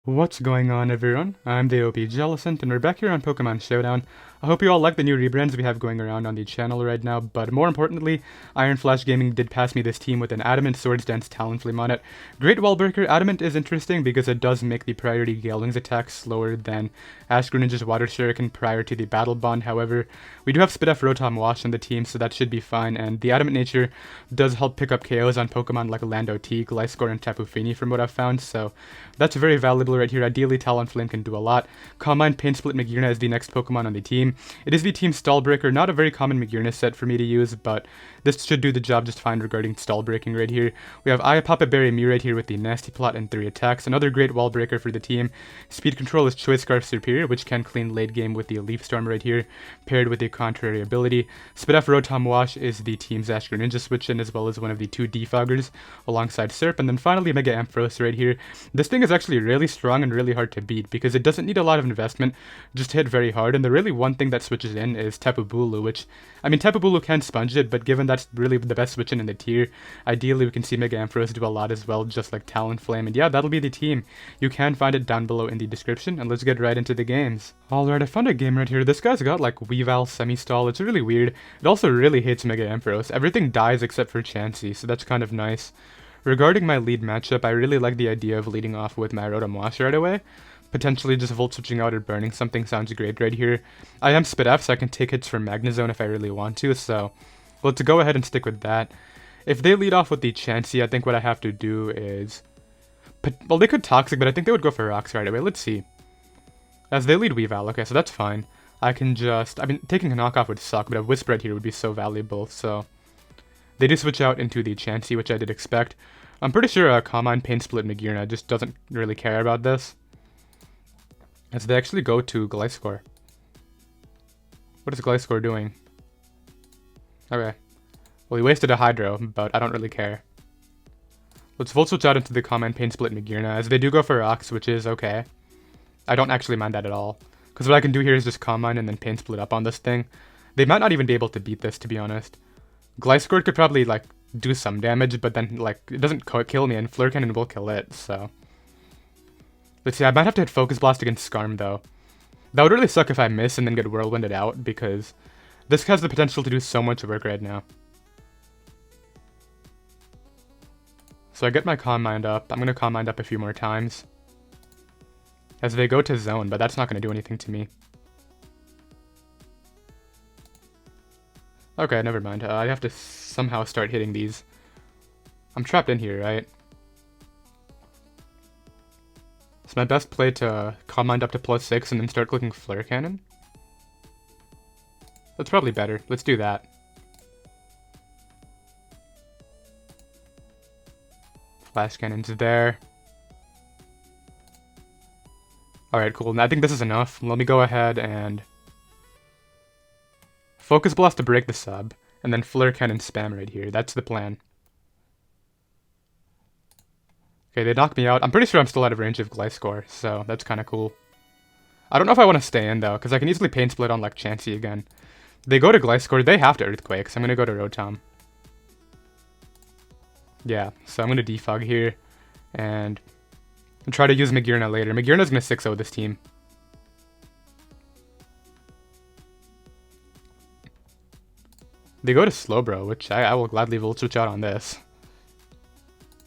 What's going on, everyone? I'm the OPJellicent, and we're back here on Pokemon Showdown. I hope you all like the new rebrands we have going around on the channel right now, but more importantly, Iron Flash Gaming did pass me this team with an Adamant Swords Dance Talonflame on it. Great Wall Breaker. Adamant is interesting because it does make the priority Gale Wings attack slower than Ash Greninja's Water Shuriken prior to the Battle Bond. However, we do have Spidef Rotom Wash on the team, so that should be fine, and the Adamant nature does help pick up KOs on Pokemon like Lando T, Gliscor, and Tapu Fini from what I've found, so that's very valuable right here. Ideally, Talonflame can do a lot. Calm Mind Pain Split Magearna is the next Pokemon on the team. It is the team Stall Breaker, not a very common Magearna set for me to use, but this should do the job just fine regarding stall breaking right here. We have Papa Berry Mew right here with the Nasty Plot and 3 attacks. Another great wall breaker for the team. Speed Control is Choice Scarf Superior, which can clean late game with the Leaf Storm right here, paired with a contrary ability. Spidef Rotom Wash is the team's Ash Greninja switch in, as well as one of the 2 defoggers alongside Serp. And then finally Mega Ampharos right here. This thing is actually really strong and really hard to beat because it doesn't need a lot of investment, just hit very hard. And the really one thing that switches in is Tapu Bulu, which, I mean, Tapu Bulu can sponge it, but given that's really the best switch in the tier, ideally we can see Mega Ampharos do a lot as well, just like Talonflame. And yeah, that'll be the team. You can find it down below in the description, and let's get right into the games. Alright, I found a game right here. This guy's got like Weavile Semi-Stall. It's really weird. It also really hates Mega Ampharos. Everything dies except for Chansey, so that's kind of nice. Regarding my lead matchup, I really like the idea of leading off with my Rotom Wash right away. Potentially just Volt Switching out or burning something sounds great right here. I am Spidef, so I can take hits from Magnezone if I really want to, so let's go ahead and stick with that. If they lead off with the Chansey, I think what I have to do is... well, they could Toxic, but I think they would go for Rocks right away. Let's see. As they lead Weavile, okay, so that's fine. I can just... I mean, taking a knockoff would suck, but a Whisper right here would be so valuable, so... They do switch out into the Chansey, which I did expect. I'm pretty sure Calm Mind Pain Split Magearna just doesn't really care about this, as they actually go to Gliscor. What is Gliscor doing? Okay. Well, he wasted a Hydro, but I don't really care. Let's Volt Switch out into the Calm Mind Pain Split Magearna, as they do go for Rocks, which is okay. I don't actually mind that at all, because what I can do here is just Calm Mind and then Pain Split up on this thing. They might not even be able to beat this, to be honest. Gliscor could probably, like, do some damage, but then, like, it doesn't kill me, and Flare Cannon will kill it, so... Let's see, I might have to hit Focus Blast against Skarm, though. That would really suck if I miss and then get Whirlwinded out, because this has the potential to do so much work right now. So I get my Calm Mind up. I'm going to Calm Mind up a few more times, as they go to Zone, but that's not going to do anything to me. Okay, never mind. I have to somehow start hitting these. I'm trapped in here, right? It's my best play to Calm Mind up to +6 and then start clicking Flare Cannon. That's probably better. Let's do that. Flash Cannon's there. Alright, cool. I think this is enough. Let me go ahead and Focus Blast to break the sub, and then Flare Cannon spam right here. That's the plan. Okay, they knocked me out. I'm pretty sure I'm still out of range of Gliscor, so that's kind of cool. I don't know if I want to stay in, though, because I can easily Pain Split on, like, Chansey again. They go to Gliscor. They have to Earthquake, so I'm going to go to Rotom. Yeah, so I'm going to defog here, and try to use Magearna later. Magearna's going to 6-0 this team. They go to Slowbro, which I will gladly Volt Switch out on this.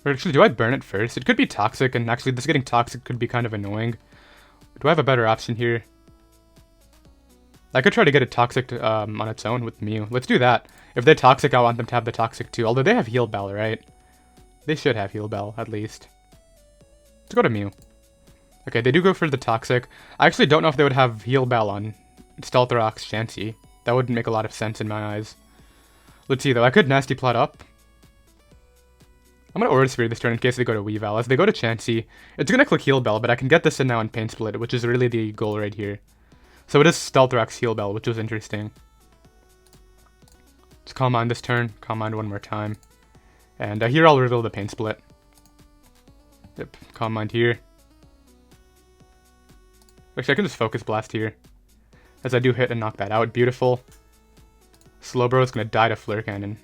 Or actually, do I burn it first? It could be Toxic, and actually this getting Toxic could be kind of annoying. Do I have a better option here? I could try to get it Toxic on its own with Mew. Let's do that. If they're Toxic, I want them to have the Toxic too. Although they have Heal Bell, right? They should have Heal Bell, at least. Let's go to Mew. Okay, they do go for the Toxic. I actually don't know if they would have Heal Bell on Stealth Rocks Chansey. That wouldn't make a lot of sense in my eyes. Let's see, though. I could Nasty Plot up. I'm going to Aura Sphere this turn in case they go to Weavile. As they go to Chansey, it's going to click Heal Bell, but I can get this in now and Pain Split, which is really the goal right here. So it is Stealth Rocks Heal Bell, which was interesting. Let's Calm Mind this turn. Calm Mind one more time. And here I'll reveal the Pain Split. Yep, Calm Mind here. Actually, I can just Focus Blast here, as I do hit and knock that out. Beautiful. Slowbro is going to die to Flare Cannon.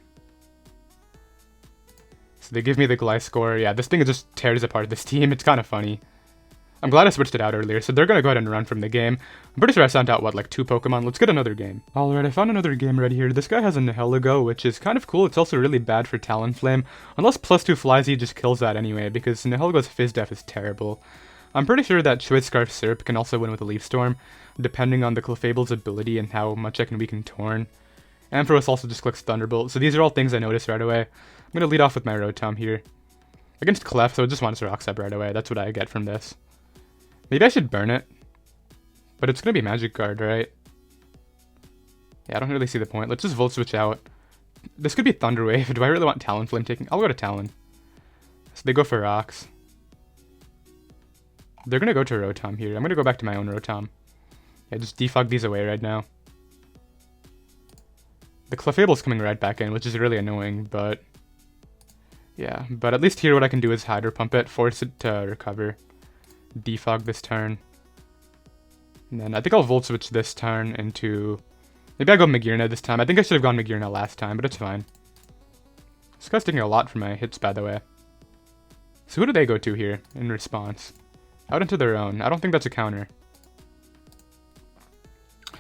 So they give me the Gliscor. Yeah, this thing just tears apart this team. It's kind of funny. I'm glad I switched it out earlier, so they're gonna go ahead and run from the game. I'm pretty sure I sent out, what, like 2 Pokemon? Let's get another game. Alright, I found another game right here. This guy has a Nihilego, which is kind of cool. It's also really bad for Talonflame. Unless +2 flies, he just kills that anyway, because Nihilego's Fizz Def is terrible. I'm pretty sure that Choice Scarf Syrup can also win with a Leaf Storm, depending on the Clefable's ability and how much I can weaken Torn. Ampharos also just clicks Thunderbolt, so these are all things I noticed right away. I'm gonna lead off with my Rotom here. Against Clef, so it just wants Rock Step right away. That's what I get from this. Maybe I should burn it. But it's gonna be Magic Guard, right? Yeah, I don't really see the point. Let's just Volt Switch out. This could be Thunder Wave. Do I really want Talonflame taking? I'll go to Talon. So they go for Rocks. They're gonna go to Rotom here. I'm gonna go back to my own Rotom. Yeah, just defog these away right now. The Clefable's coming right back in, which is really annoying, but... yeah, but at least here what I can do is Hydro Pump it, force it to recover. Defog this turn. And then I think I'll Volt Switch this turn into... maybe I go Magearna this time. I think I should have gone Magearna last time, but it's fine. This guy's taking a lot from my hits, by the way. So who do they go to here in response? Out into their own. I don't think that's a counter.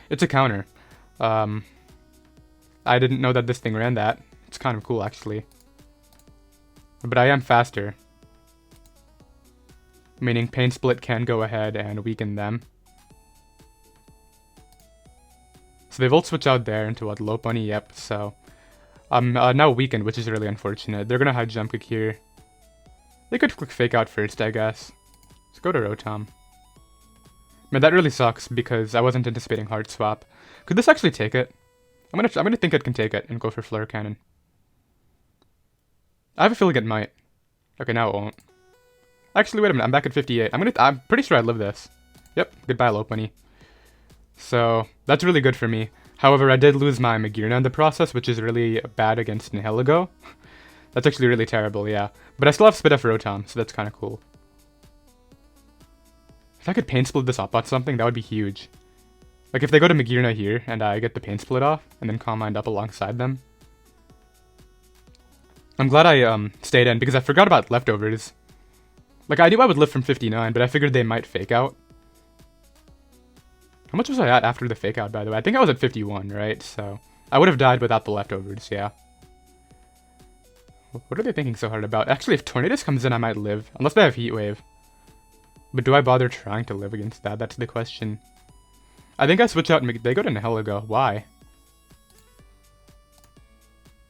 It's a counter. I didn't know that this thing ran that. It's kind of cool, actually. But I am faster. Meaning Pain Split can go ahead and weaken them. So they Volt Switch out there into what? Lopunny, yep, so... I'm now weakened, which is really unfortunate. They're gonna High Jump Kick here. They could click Fake Out first, I guess. Let's go to Rotom. Man, that really sucks, because I wasn't anticipating Heart Swap. Could this actually take it? I'm gonna think it can take it and go for Flare Cannon. I have a feeling it might. Okay, now it won't. Actually, wait a minute, I'm back at 58. I'm pretty sure I live this. Yep, goodbye Lopunny. So, that's really good for me. However, I did lose my Magearna in the process, which is really bad against Nihilego. That's actually really terrible, yeah. But I still have Spit F Rotom, so that's kind of cool. If I could Pain Split this up on something, that would be huge. Like, if they go to Magearna here, and I get the Pain Split off, and then Calm Mind up alongside them. I'm glad I stayed in, because I forgot about leftovers. Like, I knew I would live from 59, but I figured they might Fake Out. How much was I at after the Fake Out, by the way? I think I was at 51, right? So, I would have died without the leftovers, yeah. What are they thinking so hard about? Actually, if Tornadus comes in, I might live. Unless they have Heat Wave. But do I bother trying to live against that? That's the question. I think I switch out and they go to Nihilego. Why?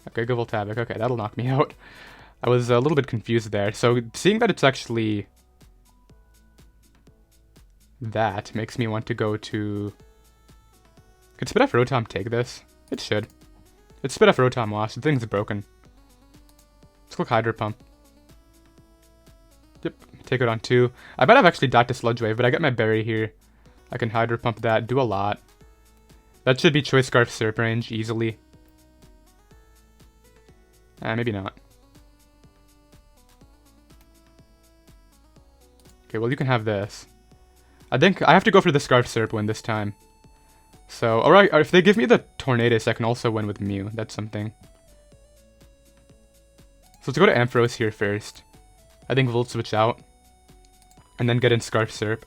Okay, go Voltavic. Okay, that'll knock me out. I was a little bit confused there. So, seeing that it's actually... that makes me want to go to... Could Spit F Rotom take this? It should. It's Spit F Rotom Wash. The thing's broken. Let's click Hydro Pump. Yep, take it on 2. I might have actually died to Sludge Wave, but I get my Berry here. I can Hydro Pump that, do a lot. That should be Choice Scarf Syrup range, easily. Maybe not. Okay, well you can have this. I think I have to go for the Scarf Syrup win this time. So, alright, if they give me the Tornadus, I can also win with Mew. That's something. So let's go to Ampharos here first. I think Volt Switch out. And then get in Scarf Syrup.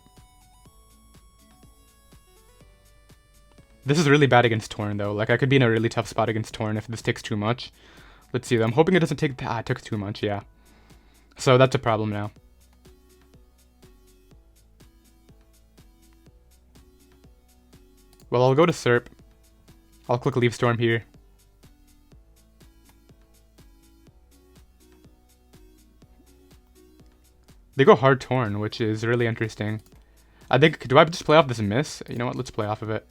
This is really bad against Torn, though. Like, I could be in a really tough spot against Torn if this takes too much. Let's see, though. I'm hoping it doesn't take... it took too much, yeah. So, that's a problem now. Well, I'll go to Syrup. I'll click Leaf Storm here. They go hard Torn, which is really interesting. I think... do I just play off this miss? You know what? Let's play off of it.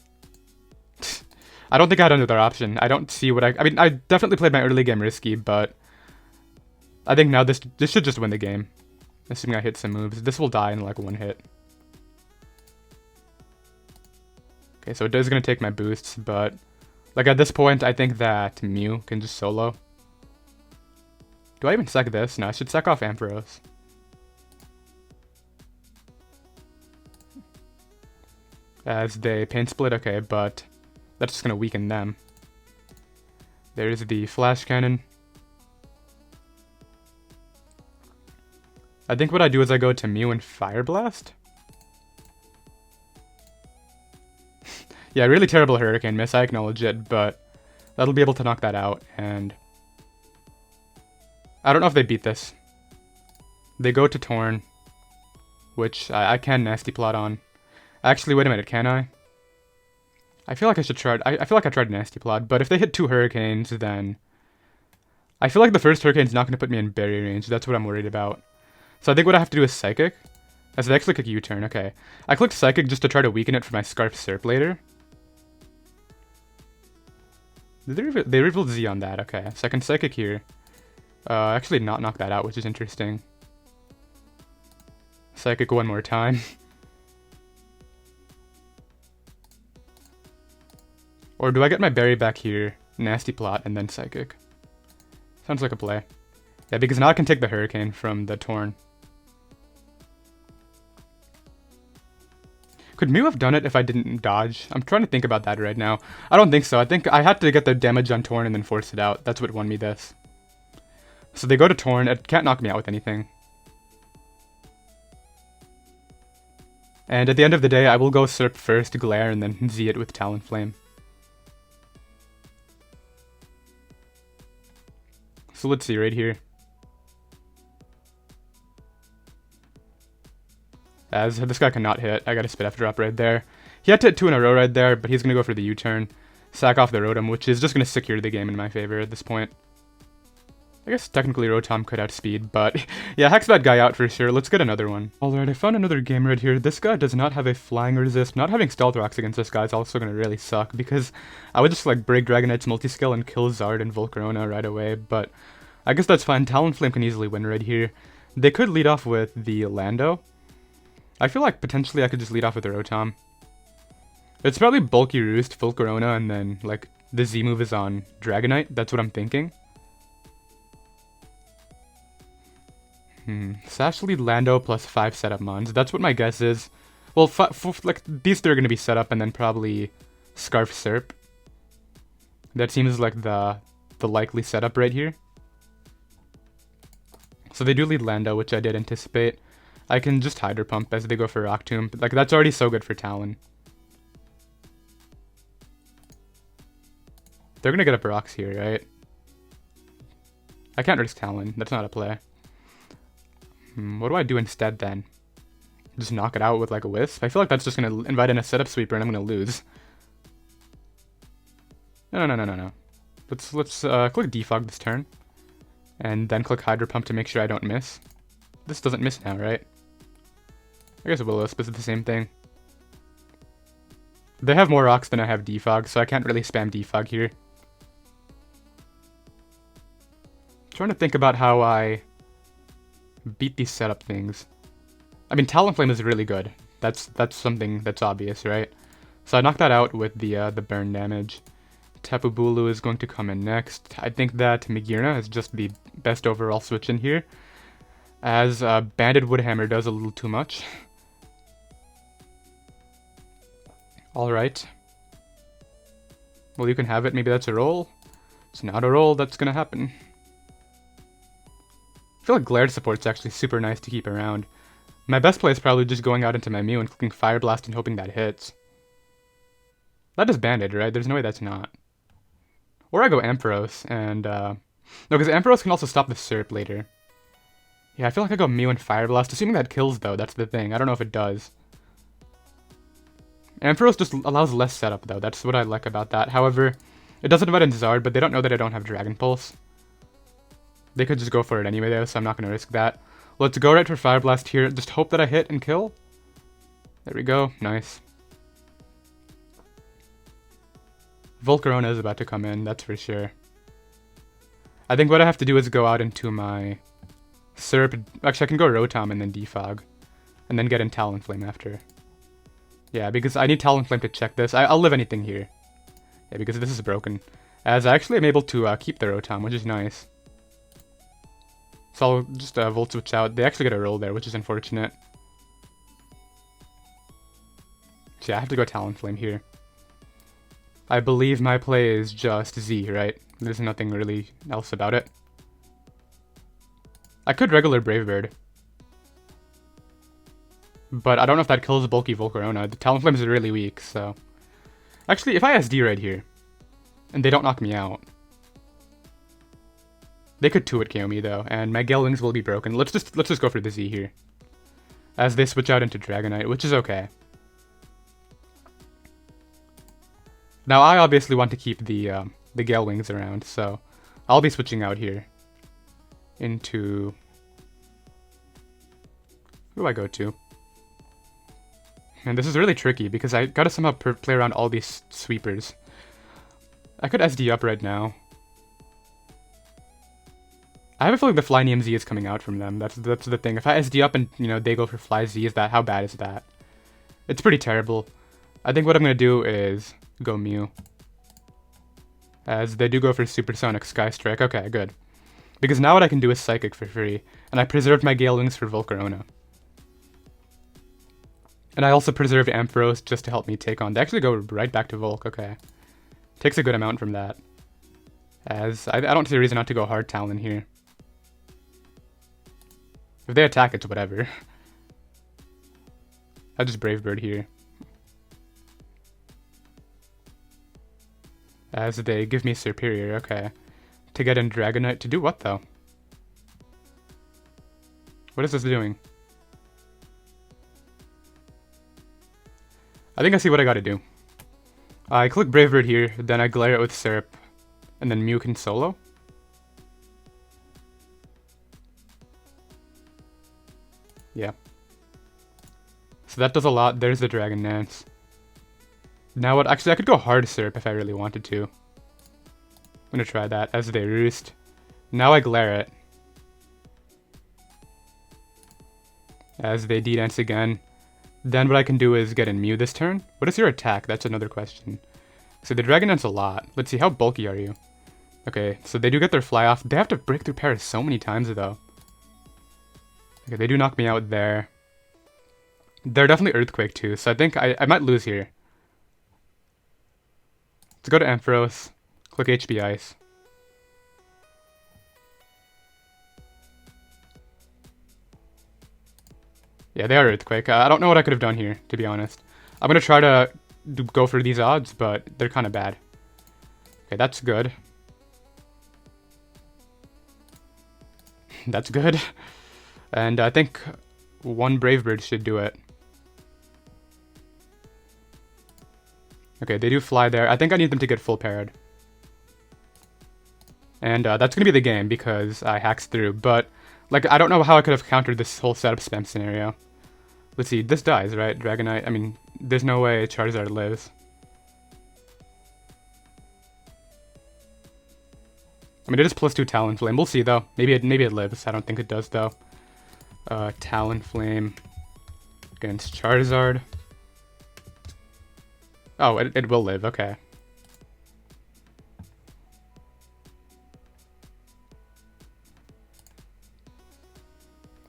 I don't think I had another option. I don't see what I mean, I definitely played my early game risky, but... I think now this should just win the game. Assuming I hit some moves. This will die in like one hit. Okay, so it is going to take my boosts, but... like at this point, I think that Mew can just solo. Do I even sec this? No, I should sec off Ampharos. As they Pain Split, okay, but... that's just going to weaken them. There's the Flash Cannon. I think what I do is I go to Mew and Fire Blast. Yeah, really terrible Hurricane miss, I acknowledge it, but that'll be able to knock that out, and I don't know if they beat this. They go to Torn, which I can Nasty Plot on. Actually, wait a minute, can I? I feel like I should try. I feel like I tried Nasty Plot, but if they hit 2 Hurricanes, then I feel like the first Hurricane's not going to put me in berry range. That's what I'm worried about. So I think what I have to do is Psychic. As they actually click U-turn, okay. I clicked Psychic just to try to weaken it for my Scarf Serp later. They revealed Z on that, okay. So I can Psychic here. Actually not knock that out, which is interesting. Psychic one more time. Or do I get my berry back here, Nasty Plot, and then Psychic? Sounds like a play. Yeah, because now I can take the Hurricane from the Torn. Could Mew have done it if I didn't dodge? I'm trying to think about that right now. I don't think so. I think I had to get the damage on Torn and then force it out. That's what won me this. So they go to Torn. It can't knock me out with anything. And at the end of the day, I will go Serp first, Glare, and then Z it with Talonflame. So let's see right here. As this guy cannot hit, I got a Spit F drop right there. He had to hit 2 in a row right there, but he's going to go for the U-turn. Sack off the Rotom, which is just going to secure the game in my favor at this point. I guess technically Rotom could outspeed, but yeah, hex that guy out for sure. Let's get another one. Alright, I found another game right here. This guy does not have a flying resist. Not having Stealth Rocks against this guy is also going to really suck, because I would just like break Dragonite's multi-skill and kill Zard and Volcarona right away, but I guess that's fine. Talonflame can easily win right here. They could lead off with the Lando. I feel like potentially I could just lead off with the Rotom. It's probably Bulky Roost, Volcarona, and then like the Z move is on Dragonite. That's what I'm thinking. Sash lead Lando plus 5 setup mons. That's what my guess is. Well, like these 3 are going to be set up, and then probably Scarf Serp. That seems like the likely setup right here. So they do lead Lando, which I did anticipate. I can just Hydro Pump as they go for Rock Tomb. Like, that's already so good for Talon. They're gonna get up rocks here, right? I can't risk Talon. That's not a play. What do I do instead then? Just knock it out with like a Wisp? I feel like that's just gonna invite in a setup sweeper and I'm gonna lose. No. Let's click Defog this turn. And then click Hydro Pump to make sure I don't miss. This doesn't miss now, right? I guess Will-O-Wisp is the same thing. They have more rocks than I have Defog, so I can't really spam Defog here. Trying to think about how I beat these setup things. I mean, Talonflame is really good. That's something that's obvious, right? So I knocked that out with the burn damage. Tapu Bulu is going to come in next. I think that Magearna is just the best overall switch in here, as Banded Woodhammer does a little too much. Alright. Well, you can have it. Maybe that's a roll. It's not a roll. That's gonna happen. I feel like Glare support's actually super nice to keep around. My best play is probably just going out into my Mew and clicking Fire Blast and hoping that hits. That is Banded, right? There's no way that's not. Or I go Ampharos and, no, because Ampharos can also stop the Serp later. Yeah, I feel like I go Mew and Fire Blast, assuming that kills, though. That's the thing. I don't know if it does. Ampharos just allows less setup, though. That's what I like about that. However, it doesn't invite in Zard, but they don't know that I don't have Dragon Pulse. They could just go for it anyway, though, so I'm not going to risk that. Let's go right for Fire Blast here. Just hope that I hit and kill. There we go. Nice. Volcarona is about to come in, that's for sure. I think what I have to do is go out into my Serp. Actually, I can go Rotom and then Defog. And then get in Talonflame after. Yeah, because I need Talonflame to check this. I'll live anything here. Yeah, because this is broken. As I actually am able to keep the Rotom, which is nice. So I'll just Volt Switch out. They actually get a roll there, which is unfortunate. So yeah, I have to go Talonflame here. I believe my play is just Z, right? There's nothing really else about it. I could regular Brave Bird. But I don't know if that kills bulky Volcarona. The Talonflame is really weak, so Actually, if I SD right here, and they don't knock me out, they could 2-hit KO me though, and my Gale Wings will be broken. Let's just go for the Z here, as they switch out into Dragonite, which is okay. Now I obviously want to keep the Gale Wings around, so I'll be switching out here into... Who do I go to? And this is really tricky because I gotta somehow play around all these sweepers. I could SD up right now. I have a feeling the Flyneum Z is coming out from them. That's the thing. If I SD up and, you know, they go for Fly Z, how bad is that? It's pretty terrible. I think what I'm gonna do is go Mew, as they do go for Supersonic Sky Strike. Okay, good. Because now what I can do is Psychic for free, and I preserved my Gale Wings for Volcarona. And I also preserved Ampharos just to help me take on. They actually go right back to Volk. Okay. Takes a good amount from that. As I don't see a reason not to go Hard Talon here. If they attack, it's whatever. I'll just Brave Bird here. As they give me Superior, okay. To get in Dragonite. To do what, though? What is this doing? I think I see what I gotta do. I click Brave Bird here, then I glare it with Syrup, and then Mew can solo. Yeah. So that does a lot. There's the Dragon Dance. Now what? Actually, I could go Hard Syrup if I really wanted to. I'm gonna try that as they roost. Now I glare it. As they D-Dance again. Then what I can do is get in Mew this turn. What is your attack? That's another question. So the Dragon Dance a lot. Let's see, how bulky are you? Okay, so they do get their Fly off. They have to break through Paris so many times though. Okay, they do knock me out there. They're definitely Earthquake too, so I think I might lose here. Let's go to Ampharos. Click HB Ice. Yeah, they are Earthquake. I don't know what I could have done here, to be honest. I'm going to try to go for these odds, but they're kind of bad. Okay, that's good. That's good. And I think one Brave Bird should do it. Okay, they do fly there. I think I need them to get full parried. And that's going to be the game because I hacks through. But, like, I don't know how I could have countered this whole setup spam scenario. Let's see, this dies, right? Dragonite, I mean, there's no way Charizard lives. I mean, it is +2 Talonflame. We'll see, though. Maybe it lives. I don't think it does, though. Talonflame against Charizard. Oh, it will live. Okay.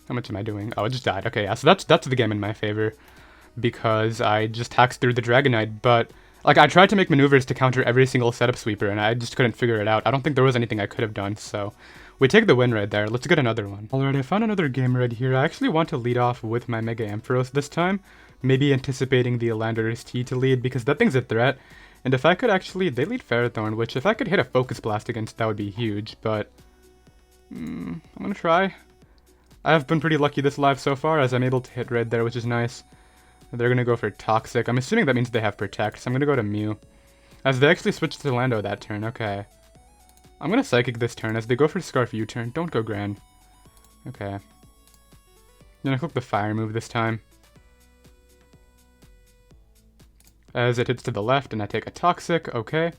How much am I doing? Oh, it just died. Okay, yeah. So that's the game in my favor because I just hacked through the Dragonite, but like I tried to make maneuvers to counter every single setup sweeper, and I just couldn't figure it out. I don't think there was anything I could have done, so we take the win right there. Let's get another one. Alright, I found another game right here. I actually want to lead off with my Mega Ampharos this time, maybe anticipating the Landorus T to lead, because that thing's a threat, and if I could actually... They lead Ferrothorn, which if I could hit a Focus Blast against, that would be huge, but... I'm gonna try. I've been pretty lucky this live so far, as I'm able to hit red there, which is nice. They're gonna go for Toxic. I'm assuming that means they have Protect, so I'm gonna go to Mew. As they actually switched to Lando that turn, okay. I'm gonna Psychic this turn, as they go for Scarf U-turn. Don't go Grand. Okay. Then I click the Fire move this time. As it hits to the left, and I take a Toxic, okay.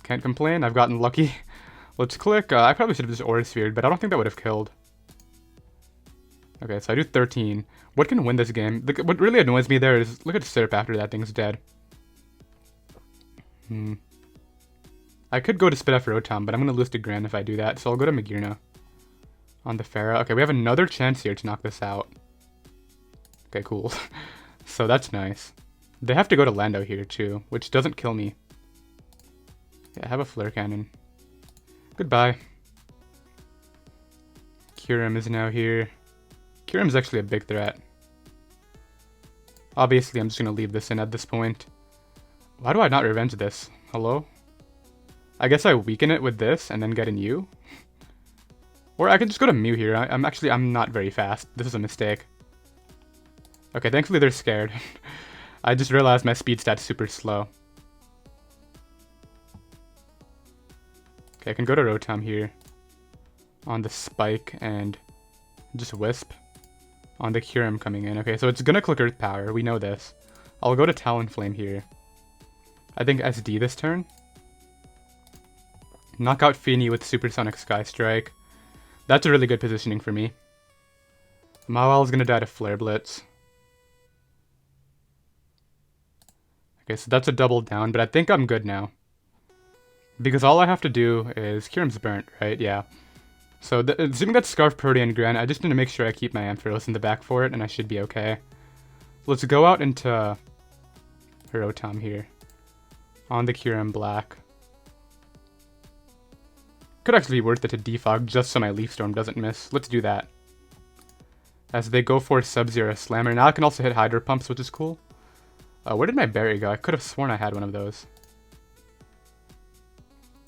Can't complain, I've gotten lucky. Let's click, I probably should have just Aura Sphered, but I don't think that would have killed. Okay, so I do 13. What can win this game? What really annoys me there is, look at Syrup after that thing's dead. I could go to Spit for Rotom, but I'm going to lose to Grand if I do that, so I'll go to Magearna on the Pharaoh. Okay, we have another chance here to knock this out. Okay, cool. So that's nice. They have to go to Lando here, too, which doesn't kill me. Yeah, I have a Flare Cannon. Goodbye. Kyurem is now here. Kyurem's actually a big threat. Obviously, I'm just going to leave this in at this point. Why do I not revenge this? Hello? I guess I weaken it with this and then get an U? Or I can just go to Mew here. I'm not very fast. This is a mistake. Okay, thankfully they're scared. I just realized my speed stat's super slow. Okay, I can go to Rotom here. On the Spike and just Wisp. On the Kyurem coming in. Okay, so it's gonna click Earth Power. We know this. I'll go to Talonflame here. I think SD this turn. Knock out Feeny with Supersonic Sky Strike. That's a really good positioning for me. Mawile is gonna die to Flare Blitz. Okay, so that's a double down, but I think I'm good now. Because all I have to do is... Kyurem's burnt, right? Yeah. So, assuming that's Scarf, Protean, Gran, I just need to make sure I keep my Ampharos in the back for it, and I should be okay. Let's go out into Rotom here. On the Kyurem Black. Could actually be worth it to defog just so my Leaf Storm doesn't miss. Let's do that. As they go for Sub-Zero Slammer. Now I can also hit Hydro Pumps, which is cool. Where did my berry go? I could have sworn I had one of those.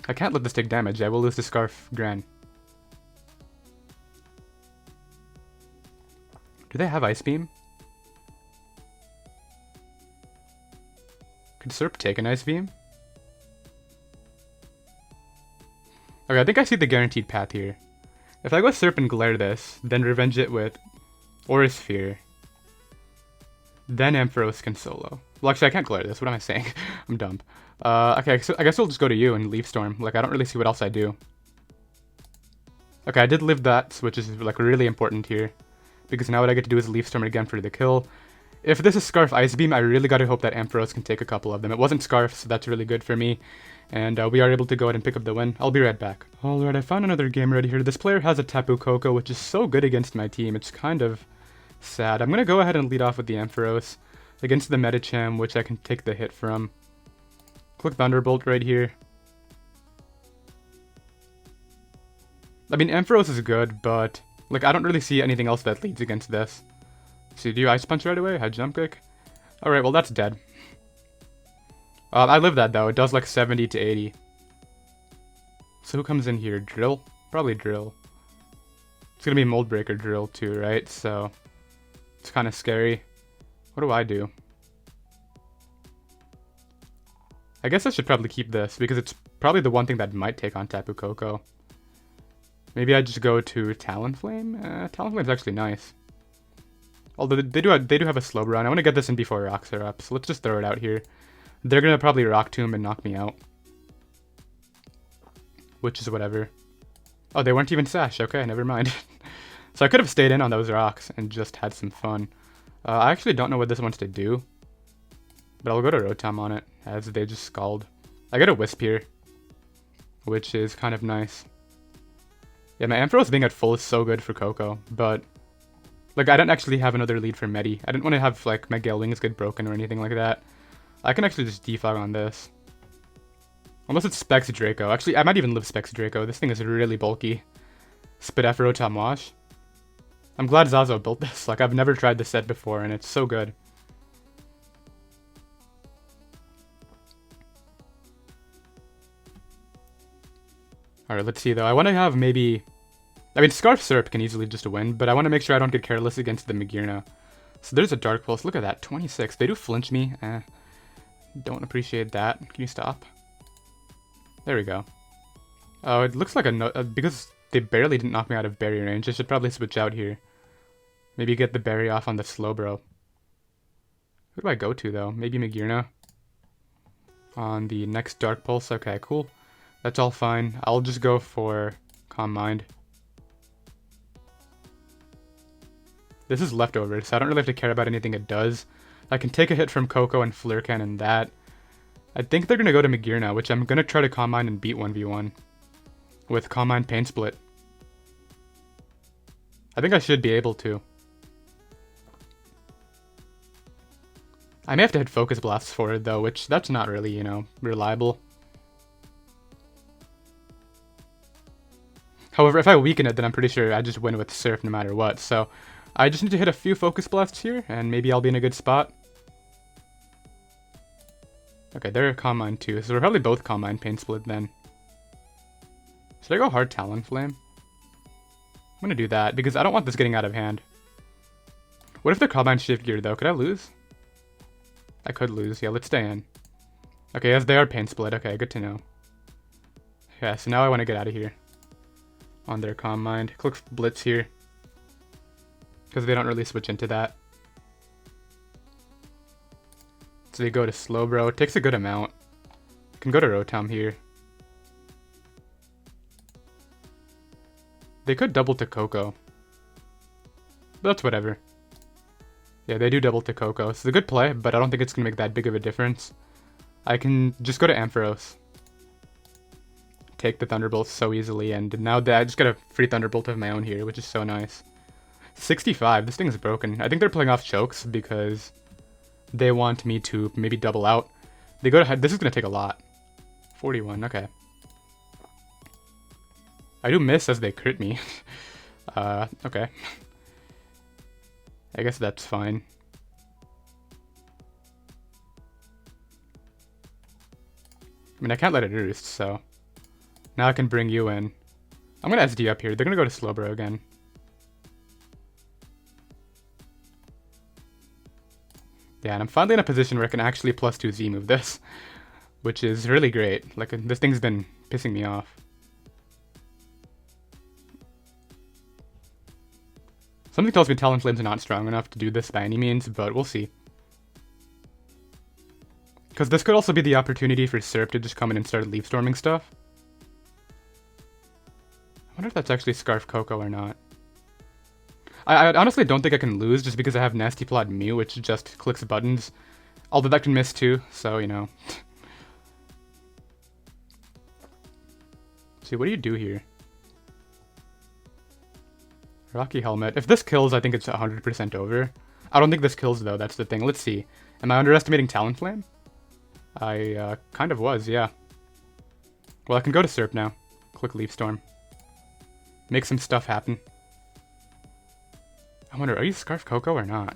I can't let this take damage. I will lose the Scarf Gran. Do they have Ice Beam? Could Serp take an Ice Beam? Okay, I think I see the guaranteed path here. If I go Serp and Glare this, then revenge it with Aura Sphere, then Ampharos can solo. Well, actually, I can't Glare this. What am I saying? I'm dumb. Okay, so I guess we'll just go to you and Leaf Storm. Like, I don't really see what else I do. Okay, I did live that, which is, like, really important here. Because now what I get to do is Leaf Storm again for the kill. If this is Scarf Ice Beam, I really gotta hope that Ampharos can take a couple of them. It wasn't Scarf, so that's really good for me. And we are able to go ahead and pick up the win. I'll be right back. Alright, I found another game ready here. This player has a Tapu Koko, which is so good against my team. It's kind of sad. I'm gonna go ahead and lead off with the Ampharos against the Medicham, which I can take the hit from. Click Thunderbolt right here. I mean, Ampharos is good, but like I don't really see anything else that leads against this. So do you Ice Punch right away? I Jump Kick? Alright, well that's dead. I live that though. It does like 70 to 80. So who comes in here? Drill? Probably Drill. It's gonna be Mold Breaker Drill too, right? So it's kind of scary. What do I do? I guess I should probably keep this because it's probably the one thing that might take on Tapu Koko. Maybe I just go to Talonflame? Talonflame's actually nice. Although they do have a slow run. I want to get this in before rocks are up, so let's just throw it out here. They're gonna probably Rock Tomb and knock me out. Which is whatever. Oh, they weren't even Sash. Okay, never mind. So I could have stayed in on those rocks and just had some fun. I actually don't know what this wants to do. But I'll go to Rotom on it, as they just Scald. I get a Wisp here, which is kind of nice. Yeah, my Ampharos being at full is so good for Koko, but like I don't actually have another lead for Medi. I didn't want to have like my Gale Wings get broken or anything like that. I can actually just defog on this. Unless it's Specs Draco. Actually, I might even live Specs Draco. This thing is really bulky. Spit after Rotom Wash. I'm glad Zazo built this. Like, I've never tried this set before, and it's so good. Alright, let's see though. I want to have maybe... I mean, Scarf Serp can easily just win, but I want to make sure I don't get careless against the Magearna. So there's a Dark Pulse. Look at that, 26. They do flinch me. Don't appreciate that. Can you stop? There we go. Oh, it looks like because they barely didn't knock me out of berry range, I should probably switch out here. Maybe get the berry off on the Slowbro. Who do I go to though? Maybe Magearna. On the next Dark Pulse. Okay, cool. That's all fine. I'll just go for Calm Mind. This is leftovers, so I don't really have to care about anything it does. I can take a hit from Koko and Flare Cannon that. I think they're going to go to Magearna, which I'm going to try to Calm Mind and beat 1v1. With Calm Mind Pain Split. I think I should be able to. I may have to hit Focus Blasts for it though, which that's not really, you know, reliable. However, if I weaken it, then I'm pretty sure I just win with Surf no matter what, so I just need to hit a few Focus Blasts here, and maybe I'll be in a good spot. Okay, they're a Calm Mind too, so we're probably both Calm Mind Pain Split then. Should I go hard Talonflame? I'm gonna do that, because I don't want this getting out of hand. What if they're Calm Mind Shift Gear though? Could I lose? I could lose, yeah, let's stay in. Okay, yes, they are Pain Split, okay, good to know. Yeah, so now I want to get out of here. On their Calm Mind. Click Blitz here. Because they don't really switch into that. So they go to Slowbro. It takes a good amount. You can go to Rotom here. They could double to Koko. But that's whatever. Yeah, they do double to Koko. It's a good play, but I don't think it's going to make that big of a difference. I can just go to Ampharos. Take the Thunderbolt so easily, and now that I just got a free Thunderbolt of my own here, which is so nice. 65, this thing is broken. I think they're playing off chokes because they want me to maybe double out. They go to, this is going to take a lot. 41, okay. I do miss as they crit me. Okay. I guess that's fine. I mean, I can't let it roost, so... Now I can bring you in. I'm going to SD up here. They're going to go to Slowbro again. Yeah, and I'm finally in a position where I can actually +2 Z move this. Which is really great. Like, this thing's been pissing me off. Something tells me Talonflame's not strong enough to do this by any means, but we'll see. Because this could also be the opportunity for Serp to just come in and start leaf storming stuff. I wonder if that's actually Scarf Koko or not. I honestly don't think I can lose just because I have Nasty Plot Mew, which just clicks buttons. Although that can miss too, so, you know. Let's see, what do you do here? Rocky Helmet. If this kills, I think it's 100% over. I don't think this kills though, that's the thing. Let's see. Am I underestimating Talonflame? I kind of was, yeah. Well, I can go to Serp now. Click Leaf Storm. Make some stuff happen. I wonder, are you Scarf Koko or not?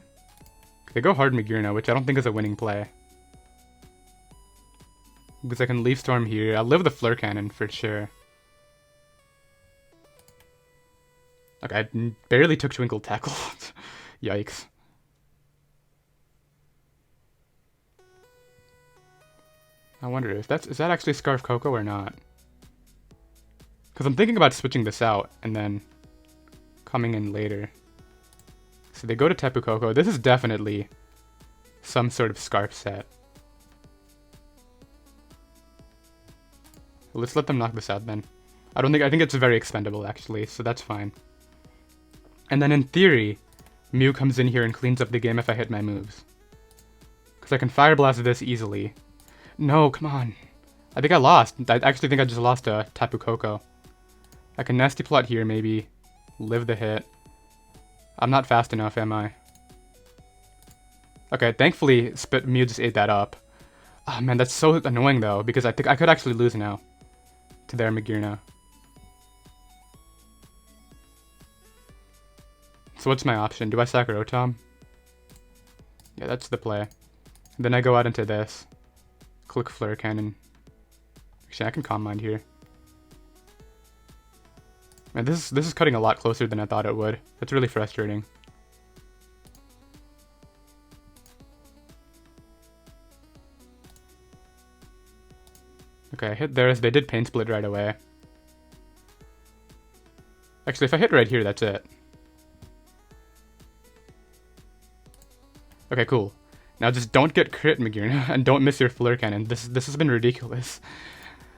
They go hard Magearna, which I don't think is a winning play. Because I can Leaf Storm here. I'll live the Flare Cannon for sure. Okay, I barely took Twinkle Tackle. Yikes. I wonder if is that actually Scarf Koko or not? Because I'm thinking about switching this out and then coming in later. So they go to Tapu Koko. This is definitely some sort of Scarf set. Let's let them knock this out then. I think it's very expendable actually, so that's fine. And then in theory, Mew comes in here and cleans up the game if I hit my moves. Because I can Fire Blast this easily. No, come on. I think I lost. I actually think I just lost to Tapu Koko. I can Nasty Plot here maybe. Live the hit. I'm not fast enough, am I? Okay, thankfully Mew just ate that up. Oh man, that's so annoying though, because I think I could actually lose now. To their Magearna. So what's my option? Do I sack Rotom? Yeah, that's the play. Then I go out into this. Click Flare Cannon. Actually, I can Calm Mind here. Man, this is cutting a lot closer than I thought it would. That's really frustrating. Okay, I hit theirs. They did Pain Split right away. Actually, if I hit right here, that's it. Okay, cool. Now just don't get crit, Magearna, and don't miss your Flare Cannon. This has been ridiculous.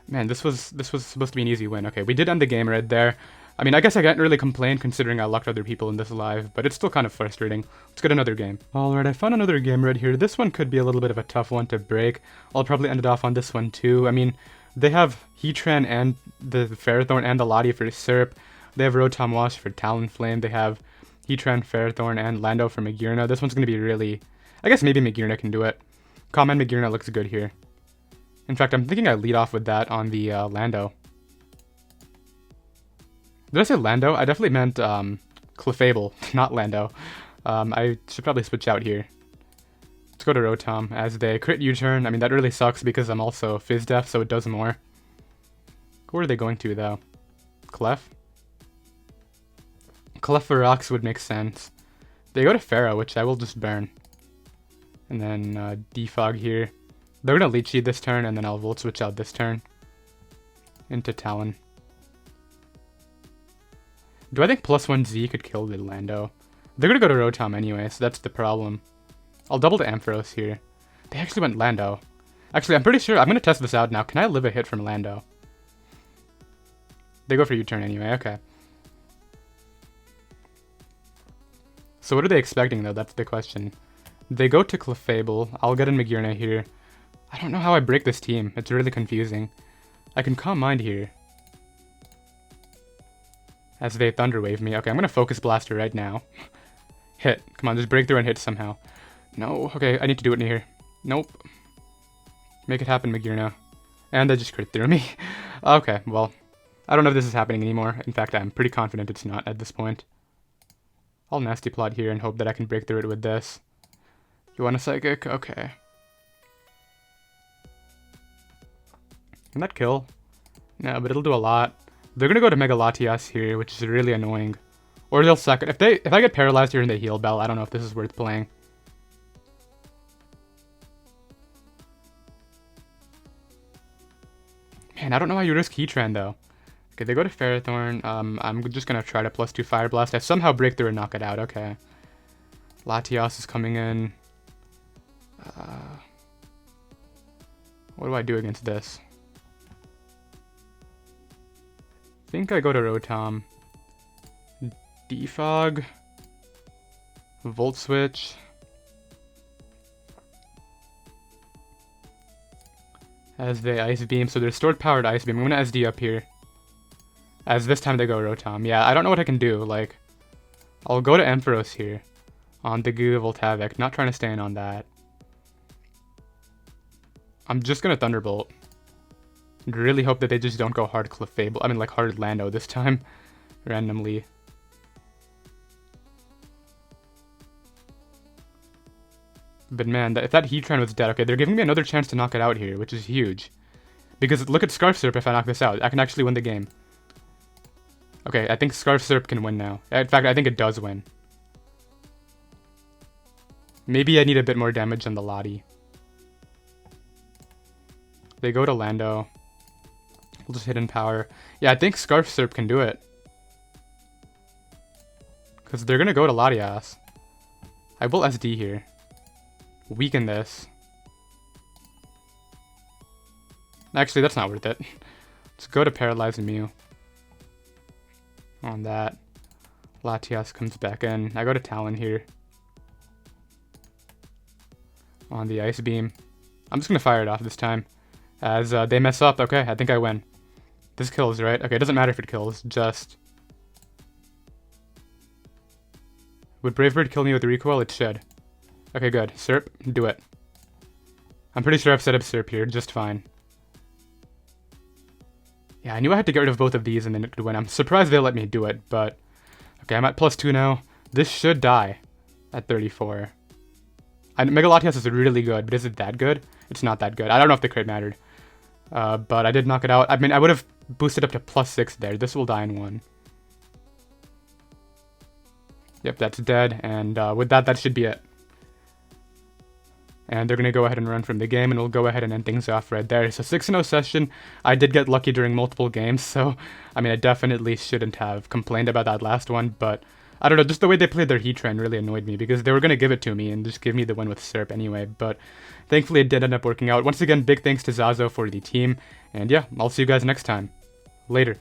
Man, this was supposed to be an easy win. Okay, we did end the game right there. I mean, I guess I can't really complain considering I lucked other people in this live, but it's still kind of frustrating. Let's get another game. Alright, I found another game right here. This one could be a little bit of a tough one to break. I'll probably end it off on this one too. I mean, they have Heatran and the Ferrothorn and the Lottie for Serp. They have Rotom Wash for Talonflame. They have Heatran, Ferrothorn, and Lando for Magearna. This one's going to be really... I guess maybe Magearna can do it. Common Magearna looks good here. In fact, I'm thinking I lead off with that on the Lando. Did I say Lando? I definitely meant Clefable, not Lando. I should probably switch out here. Let's go to Rotom as they crit U-turn. I mean, that really sucks because I'm also Fizz Def, so it does more. Where are they going to, though? Clef? Clef for rocks would make sense. They go to Pharaoh, which I will just burn. And then Defog here. They're going to Leech Seed this turn, and then I'll Volt Switch out this turn. Into Talon. Do I think +1Z could kill the Lando? They're going to go to Rotom anyway, so that's the problem. I'll double to Ampharos here. They actually went Lando. Actually, I'm pretty sure, I'm going to test this out now. Can I live a hit from Lando? They go for U-turn anyway, okay. So what are they expecting though? That's the question. They go to Clefable. I'll get in Magearna here. I don't know how I break this team. It's really confusing. I can Calm Mind here. As they Thunder Wave me. Okay, I'm going to Focus Blaster right now. Hit. Come on, just break through and hit somehow. No. Okay, I need to do it in here. Nope. Make it happen, Magearna. And they just crit through me. Okay, well, I don't know if this is happening anymore. In fact, I'm pretty confident it's not at this point. I'll Nasty Plot here and hope that I can break through it with this. You want a Psychic? Okay. Can that kill? No, but it'll do a lot. They're gonna go to Mega Latias here, which is really annoying. Or they'll suck it. If I get paralyzed here and they heal Bell, I don't know if this is worth playing. Man, I don't know how you risk Heatran though. Okay, they go to Ferrothorn. I'm just gonna try to +2 Fire Blast. I somehow break through and knock it out. Okay. Latias is coming in. What do I do against this? I think I go to Rotom. Defog. Volt Switch. As they Ice Beam. So they're stored powered Ice Beam. I'm gonna SD up here. As this time they go Rotom. Yeah, I don't know what I can do. Like, I'll go to Ampharos here. On the Goo Voltavik. Not trying to stay in on that. I'm just gonna Thunderbolt. And really hope that they just don't go hard Clefable. I mean, like hard Lando this time. Randomly. But man, if that Heatran was dead, okay, they're giving me another chance to knock it out here, which is huge. Because look at Scarf Surf if I knock this out. I can actually win the game. Okay, I think Scarf Surf can win now. In fact, I think it does win. Maybe I need a bit more damage on the Lottie. They go to Lando. We'll just Hidden Power. Yeah, I think Scarf Surf can do it. Because they're going to go to Latias. I will SD here. Weaken this. Actually, that's not worth it. Let's go to Paralyze Mew. On that. Latias comes back in. I go to Talon here. On the Ice Beam. I'm just going to fire it off this time. As they mess up. Okay, I think I win. This kills, right? Okay, it doesn't matter if it kills. Just... Would Brave Bird kill me with recoil? It should. Okay, good. Serp, do it. I'm pretty sure I've set up Serp here just fine. Yeah, I knew I had to get rid of both of these and then it could win. I'm surprised they let me do it, but... Okay, I'm at +2 now. This should die at 34. Mega Latias is really good, but is it that good? It's not that good. I don't know if the crit mattered. But I did knock it out. I mean, I would have boosted up to +6 there. This will die in 1. Yep, that's dead. And with that, that should be it. And they're going to go ahead and run from the game, and we'll go ahead and end things off right there. So 6-0 session. I did get lucky during multiple games, so, I mean, I definitely shouldn't have complained about that last one, but I don't know, just the way they played their Heatran really annoyed me, because they were going to give it to me and just give me the win with Serp anyway, but thankfully it did end up working out. Once again, big thanks to Zazo for the team, and yeah, I'll see you guys next time. Later.